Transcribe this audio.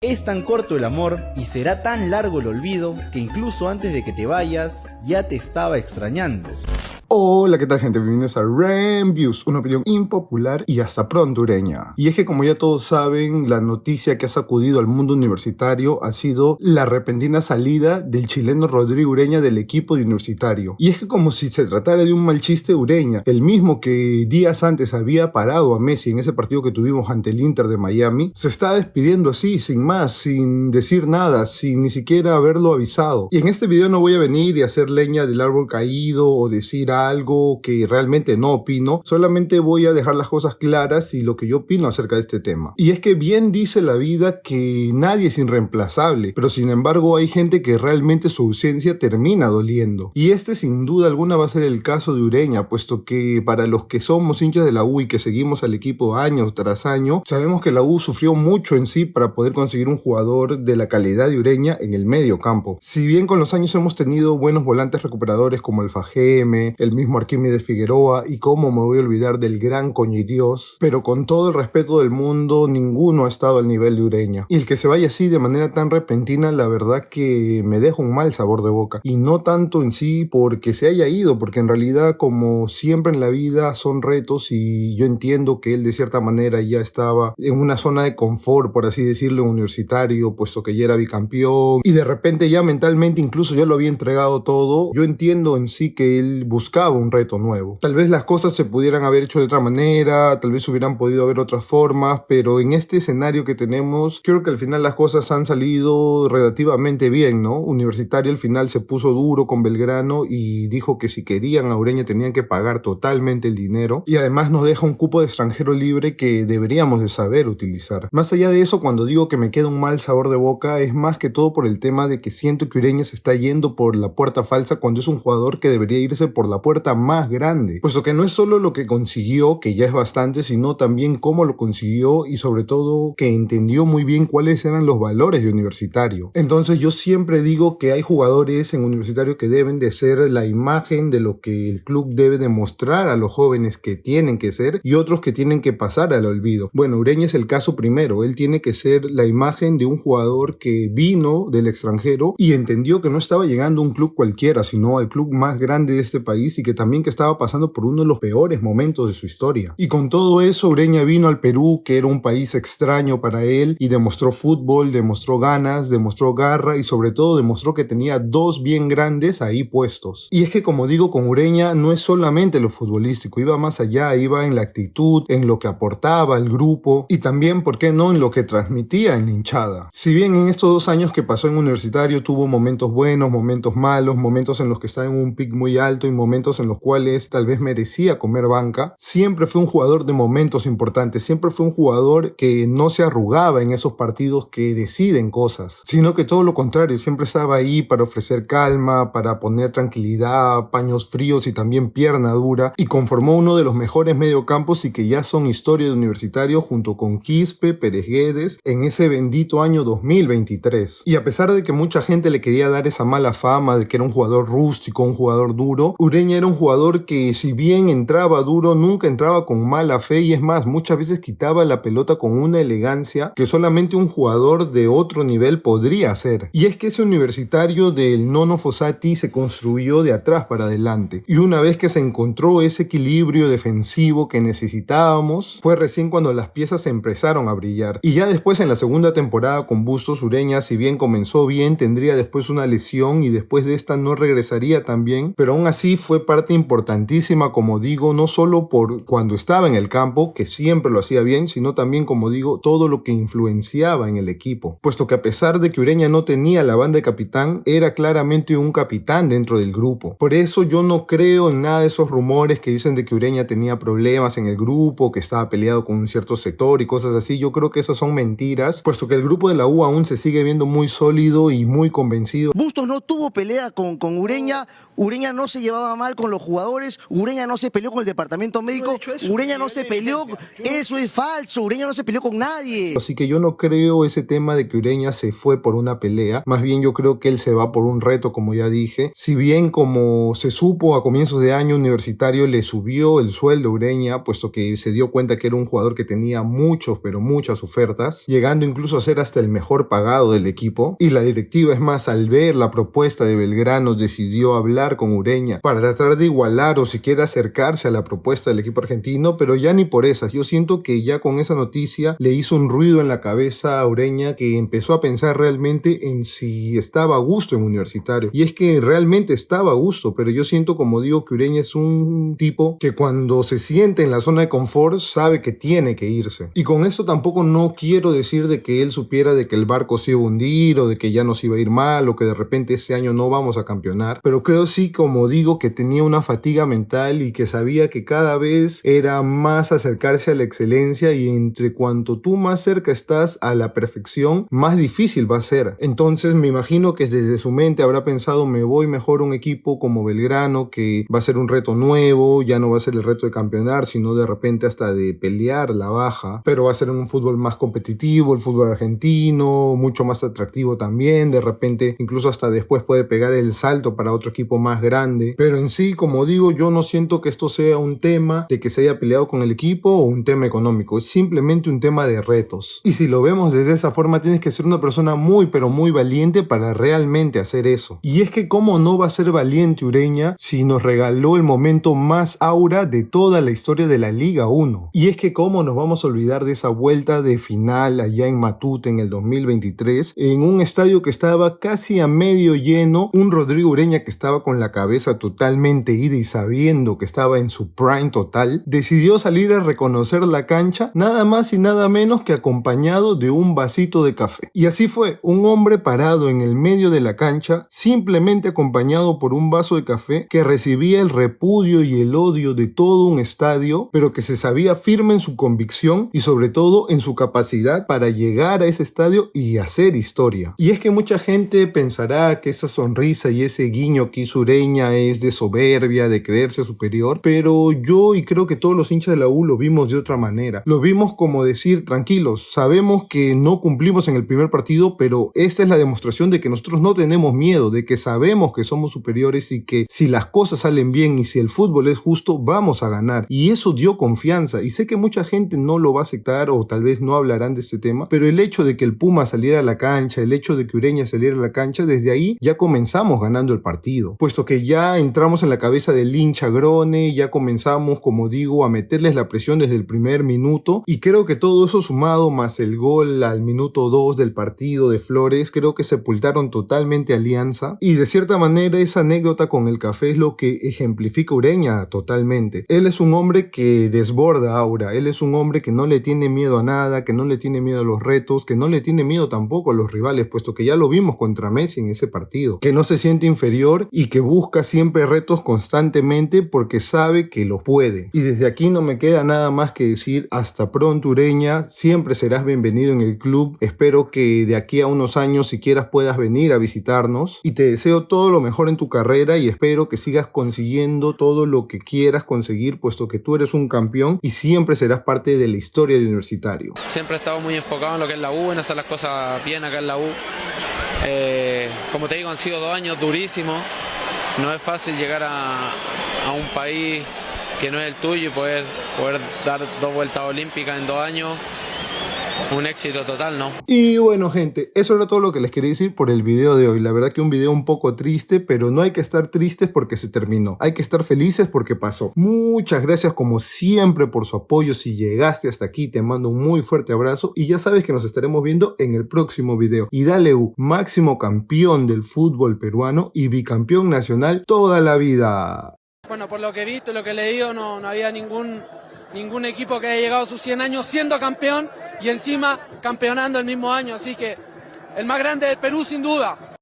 Es tan corto el amor y será tan largo el olvido que incluso antes de que te vayas ya te estaba extrañando. Hola, ¿qué tal, gente? Bienvenidos a Reviews, una opinión impopular y hasta pronto ureña. Y es que, como ya todos saben, la noticia que ha sacudido al mundo universitario ha sido la repentina salida del chileno Rodrigo Ureña del equipo de Universitario. Y es que, como si se tratara de un mal chiste, Ureña, el mismo que días antes había parado a Messi en ese partido que tuvimos ante el Inter de Miami, se está despidiendo así, sin más, sin decir nada, sin ni siquiera haberlo avisado. Y en este video no voy a venir y hacer leña del árbol caído o decir algo que realmente no opino, solamente voy a dejar las cosas claras y lo que yo opino acerca de este tema. Y es que bien dice la vida que nadie es irreemplazable, pero sin embargo hay gente que realmente su ausencia termina doliendo. Y este sin duda alguna va a ser el caso de Ureña, puesto que para los que somos hinchas de la U y que seguimos al equipo años tras año, sabemos que la U sufrió mucho en sí para poder conseguir un jugador de la calidad de Ureña en el medio campo. Si bien con los años hemos tenido buenos volantes recuperadores como el Fajeme, el mismo Arquímedes Figueroa y cómo me voy a olvidar del gran Coñidios, pero con todo el respeto del mundo, ninguno ha estado al nivel de Ureña. Y el que se vaya así de manera tan repentina, la verdad que me deja un mal sabor de boca. Y no tanto en sí porque se haya ido, porque en realidad, como siempre en la vida, son retos y yo entiendo que él de cierta manera ya estaba en una zona de confort, por así decirlo, universitario, puesto que ya era bicampeón y de repente ya mentalmente incluso ya lo había entregado todo. Yo entiendo en sí que él buscaba un reto nuevo. Tal vez las cosas se pudieran haber hecho de otra manera, tal vez hubieran podido haber otras formas, pero en este escenario que tenemos, creo que al final las cosas han salido relativamente bien, ¿no? Universitario al final se puso duro con Belgrano y dijo que si querían a Ureña tenían que pagar totalmente el dinero, y además nos deja un cupo de extranjero libre que deberíamos de saber utilizar. Más allá de eso, cuando digo que me queda un mal sabor de boca, es más que todo por el tema de que siento que Ureña se está yendo por la puerta falsa cuando es un jugador que debería irse por la puerta más grande, puesto que no es solo lo que consiguió, que ya es bastante, sino también cómo lo consiguió y sobre todo que entendió muy bien cuáles eran los valores de Universitario. Entonces yo siempre digo que hay jugadores en Universitario que deben de ser la imagen de lo que el club debe demostrar a los jóvenes que tienen que ser y otros que tienen que pasar al olvido. Bueno, Ureña es el caso primero, él tiene que ser la imagen de un jugador que vino del extranjero y entendió que no estaba llegando a un club cualquiera, sino al club más grande de este país y que también que estaba pasando por uno de los peores momentos de su historia. Y con todo eso, Ureña vino al Perú, que era un país extraño para él, y demostró fútbol, demostró ganas, demostró garra y sobre todo demostró que tenía dos bien grandes ahí puestos. Y es que, como digo, con Ureña no es solamente lo futbolístico, iba más allá, iba en la actitud, en lo que aportaba al grupo y también, ¿por qué no?, en lo que transmitía en la hinchada. Si bien en estos 2 años que pasó en Universitario tuvo momentos buenos, momentos malos, momentos en los que estaba en un pic muy alto y momentos en los cuales tal vez merecía comer banca, siempre fue un jugador de momentos importantes, siempre fue un jugador que no se arrugaba en esos partidos que deciden cosas, sino que todo lo contrario, siempre estaba ahí para ofrecer calma, para poner tranquilidad, paños fríos y también pierna dura, y conformó uno de los mejores mediocampos y que ya son historia de Universitario junto con Quispe, Pérez Guedes en ese bendito año 2023. Y a pesar de que mucha gente le quería dar esa mala fama de que era un jugador rústico, un jugador duro, Ureña era un jugador que, si bien entraba duro, nunca entraba con mala fe, y es más, muchas veces quitaba la pelota con una elegancia que solamente un jugador de otro nivel podría hacer. Y es que ese Universitario del Nono Fossati se construyó de atrás para adelante, y una vez que se encontró ese equilibrio defensivo que necesitábamos, fue recién cuando las piezas empezaron a brillar. Y ya después, en la segunda temporada con Bustos, Ureña, si bien comenzó bien, tendría después una lesión y después de esta no regresaría tan bien, pero aún así fue parte importantísima, como digo, no solo por cuando estaba en el campo, que siempre lo hacía bien, sino también, como digo, todo lo que influenciaba en el equipo, puesto que a pesar de que Ureña no tenía la banda de capitán, era claramente un capitán dentro del grupo. Por eso yo no creo en nada de esos rumores que dicen de que Ureña tenía problemas en el grupo, que estaba peleado con un cierto sector y cosas así. Yo creo que esas son mentiras, puesto que el grupo de la U aún se sigue viendo muy sólido y muy convencido. Bustos no tuvo pelea con Ureña, Ureña no se llevaba mal mal con los jugadores, Ureña no se peleó con el departamento médico, Ureña no se peleó, eso es falso, Ureña no se peleó con nadie. Así que yo no creo ese tema de que Ureña se fue por una pelea, más bien yo creo que él se va por un reto, como ya dije. Si bien, como se supo a comienzos de año universitario, le subió el sueldo a Ureña, puesto que se dio cuenta que era un jugador que tenía muchas ofertas, llegando incluso a ser hasta el mejor pagado del equipo, y la directiva, es más, al ver la propuesta de Belgrano, decidió hablar con Ureña para tratar de igualar o siquiera acercarse a la propuesta del equipo argentino, pero ya ni por esas. Yo siento que ya con esa noticia le hizo un ruido en la cabeza a Ureña, que empezó a pensar realmente en si estaba a gusto en Universitario, y es que realmente estaba a gusto, pero yo siento, como digo, que Ureña es un tipo que cuando se siente en la zona de confort sabe que tiene que irse. Y con esto tampoco no quiero decir de que él supiera de que el barco se iba a hundir o de que ya nos iba a ir mal o que de repente este año no vamos a campeonar, pero creo sí, como digo, que tenía una fatiga mental y que sabía que cada vez era más acercarse a la excelencia, y entre cuanto tú más cerca estás a la perfección, más difícil va a ser. Entonces me imagino que desde su mente habrá pensado: me voy mejor a un equipo como Belgrano, que va a ser un reto nuevo, ya no va a ser el reto de campeonar, sino de repente hasta de pelear la baja, pero va a ser un fútbol más competitivo, el fútbol argentino, mucho más atractivo también, de repente incluso hasta después puede pegar el salto para otro equipo más grande. Pero en sí, como digo, yo no siento que esto sea un tema de que se haya peleado con el equipo o un tema económico, es simplemente un tema de retos. Y si lo vemos desde esa forma, tienes que ser una persona muy pero muy valiente para realmente hacer eso. Y es que cómo no va a ser valiente Ureña si nos regaló el momento más aura de toda la historia de la Liga 1. Y es que cómo nos vamos a olvidar de esa vuelta de final allá en Matute en el 2023, en un estadio que estaba casi a medio lleno, un Rodrigo Ureña que estaba con la cabeza totalmente ida y sabiendo que estaba en su prime total, decidió salir a reconocer la cancha nada más y nada menos que acompañado de un vasito de café. Y así fue, un hombre parado en el medio de la cancha, simplemente acompañado por un vaso de café, que recibía el repudio y el odio de todo un estadio, pero que se sabía firme en su convicción y sobre todo en su capacidad para llegar a ese estadio y hacer historia. Y es que mucha gente pensará que esa sonrisa y ese guiño que hizo Ureña es de soberbia, de creerse superior, pero yo y creo que todos los hinchas de la U lo vimos de otra manera. Lo vimos como decir: tranquilos, sabemos que no cumplimos en el primer partido, pero esta es la demostración de que nosotros no tenemos miedo, de que sabemos que somos superiores y que si las cosas salen bien y si el fútbol es justo, vamos a ganar. Y eso dio confianza, y sé que mucha gente no lo va a aceptar o tal vez no hablarán de este tema, pero el hecho de que el Puma saliera a la cancha, el hecho de que Ureña saliera a la cancha, desde ahí ya comenzamos ganando el partido, puesto que ya entramos en la cabeza del hincha Grone, ya comenzamos, como digo, a meterles la presión desde el primer minuto, y creo que todo eso sumado más el gol al minuto 2 del partido de Flores, creo que sepultaron totalmente Alianza, y de cierta manera esa anécdota con el café es lo que ejemplifica Ureña totalmente. Él es un hombre que desborda aura, él es un hombre que no le tiene miedo a nada, que no le tiene miedo a los retos, que no le tiene miedo tampoco a los rivales, puesto que ya lo vimos contra Messi en ese partido, que no se siente inferior y que busca siempre retos constantemente porque sabe que lo puede. Y desde aquí no me queda nada más que decir: hasta pronto Ureña, siempre serás bienvenido en el club, espero que de aquí a unos años siquiera puedas venir a visitarnos, y te deseo todo lo mejor en tu carrera y espero que sigas consiguiendo todo lo que quieras conseguir, puesto que tú eres un campeón y siempre serás parte de la historia de Universitario. Siempre he estado muy enfocado en lo que es la U, en hacer las cosas bien acá en la U. Como te digo, han sido 2 años durísimos. No es fácil llegar a un país que no es el tuyo y poder dar 2 vueltas olímpicas en 2 años. Un éxito total, ¿no? Y bueno, gente, eso era todo lo que les quería decir por el video de hoy. La verdad que un video un poco triste, pero no hay que estar tristes porque se terminó. Hay que estar felices porque pasó. Muchas gracias como siempre por su apoyo. Si llegaste hasta aquí, te mando un muy fuerte abrazo y ya sabes que nos estaremos viendo en el próximo video. Y dale U, máximo campeón del fútbol peruano y bicampeón nacional toda la vida. Bueno, por lo que he visto y lo que he leído, no había ningún equipo que haya llegado a sus 100 años siendo campeón y encima campeonando el mismo año, así que el más grande del Perú sin duda.